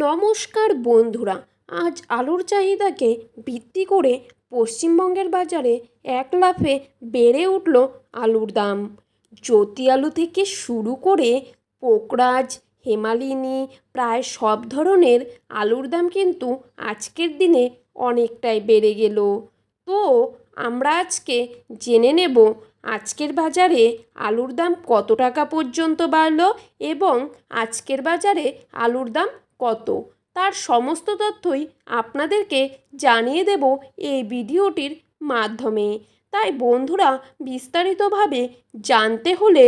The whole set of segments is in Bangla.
নমস্কার বন্ধুরা, আজ আলুর চাহিদাকে ভিত্তি করে পশ্চিমবঙ্গের বাজারে এক লাফে বেড়ে উঠল আলুর দাম। জ্যোতি আলু থেকে শুরু করে পোকরাজ, হেমালিনী প্রায় সব ধরনের আলুর দাম কিন্তু আজকের দিনে অনেকটাই বেড়ে গেল। তো আমরা আজকে জেনে নেব আজকের বাজারে আলুর দাম কত টাকা পর্যন্ত বাড়লো এবং আজকের বাজারে আলুর দাম কত, তার সমস্ত তথ্যই আপনাদেরকে জানিয়ে দেব এই ভিডিওটির মাধ্যমে। তাই বন্ধুরা, বিস্তারিতভাবে জানতে হলে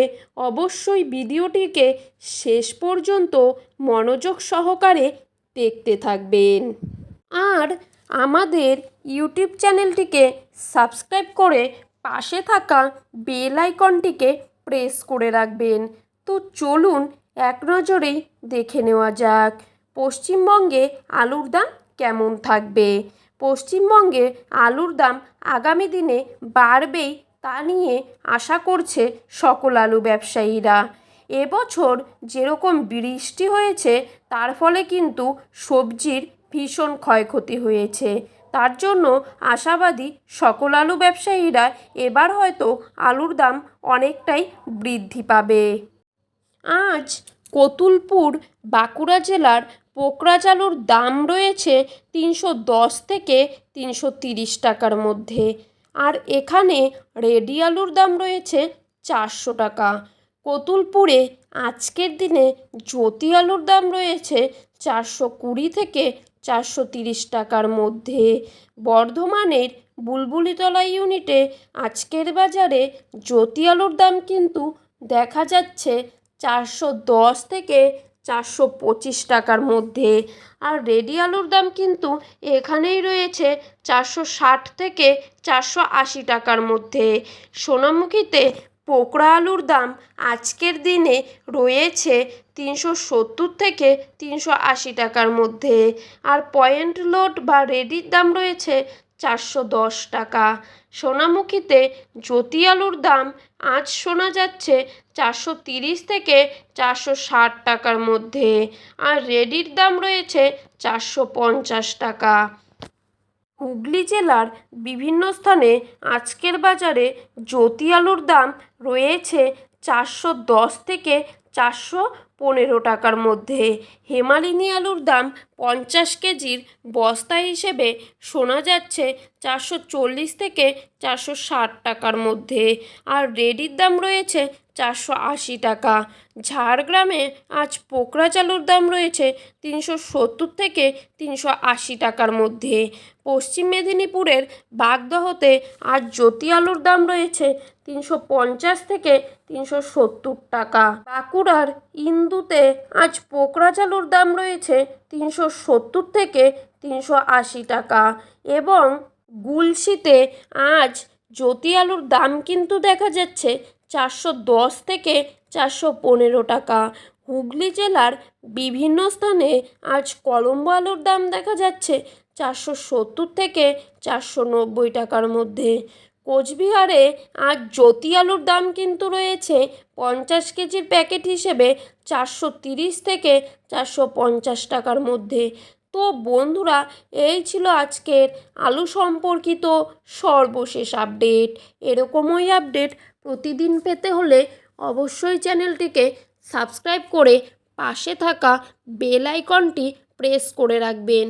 অবশ্যই ভিডিওটিকে শেষ পর্যন্ত মনোযোগ সহকারে দেখতে থাকবেন। আর আমাদের ইউটিউব চ্যানেলটিকে সাবস্ক্রাইব করে পাশে থাকা বেল আইকনটিকে প্রেস করে রাখবেন। তো চলুন এক নজরেই দেখে নেওয়া যাক পশ্চিমবঙ্গে আলুর দাম কেমন থাকবে। পশ্চিমবঙ্গে আলুর দাম আগামী দিনে বাড়বেই তা নিয়ে আশা করছে সকল আলু ব্যবসায়ীরা। এবছর যেরকম বৃষ্টি হয়েছে তার ফলে কিন্তু সবজির ভীষণ ক্ষয়ক্ষতি হয়েছে। তার জন্য আশাবাদী সকল আলু ব্যবসায়ীরা এবার হয়তো আলুর দাম অনেকটাই বৃদ্ধি পাবে। আজ কতুলপুর বাঁকুড়া জেলার পোকরাজ আলুর দাম রয়েছে 310 থেকে 330 টাকার মধ্যে। আর এখানে রেডি আলুর দাম রয়েছে 400 টাকা। কতুলপুরে আজকের দিনে জ্যোতি আলুর দাম রয়েছে 420 থেকে 430 টাকার মধ্যে। বর্ধমানের বুলবুলিতলা ইউনিটে আজকের বাজারে জ্যোতি আলুর দাম কিন্তু দেখা যাচ্ছে 410 থেকে 425 টাকার মধ্যে। আর রেডি আলুর দাম কিন্তু এখানেই রয়েছে 460 থেকে 480 টাকার মধ্যে। সোনামুখীতে পোকরা আলুর দাম আজকের দিনে রয়েছে 370 থেকে 380 টাকার মধ্যে। আর পয়েন্ট লোড বা রেডির দাম রয়েছে 410 টাকা। সোনামুখীতে জ্যোতি আলুর দাম আজ শোনা যাচ্ছে 430 থেকে 460 টাকার মধ্যে। আর রেডির দাম রয়েছে 450 টাকা। হুগলি জেলার বিভিন্ন স্থানে আজকের বাজারে জ্যোতি আলুর দাম রয়েছে 410 থেকে 415 টাকার মধ্যে। হেমালিনী আলুর দাম 50 কেজির বস্তা হিসেবে শোনা যাচ্ছে 440 থেকে 460 টাকার মধ্যে। আর রেডির দাম রয়েছে 480 টাকা। ঝাড়গ্রামে আজ পোকরাজ আলুর দাম রয়েছে 370 থেকে 380 টাকার মধ্যে। পশ্চিম মেদিনীপুরের বাগদহতে আজ জ্যোতি আলুর দাম রয়েছে 350 থেকে 370 টাকা। বাঁকুড়ার ইন্দুতে আজ পোকরাজ আলুর দাম রয়েছে 370 থেকে 380 টাকা। এবং গুলশিতে আজ জ্যোতি আলুর দাম কিন্তু দেখা যাচ্ছে 410 থেকে 415 টাকা। হুগলি জেলার বিভিন্ন স্থানে আজ কলম্বো আলুর দাম দেখা যাচ্ছে 470 থেকে 490 টাকার মধ্যে। কোচবিহারে আজ জ্যোতি আলুর দাম কিন্তু রয়েছে 50 কেজির প্যাকেট হিসেবে 430 থেকে 450 টাকার মধ্যে। তো বন্ধুরা, এই ছিল আজকের আলু সম্পর্কিত সর্বশেষ আপডেট। এরকমই আপডেট প্রতিদিন পেতে হলে অবশ্যই চ্যানেলটিকে সাবস্ক্রাইব করে পাশে থাকা বেল আইকনটি প্রেস করে রাখবেন।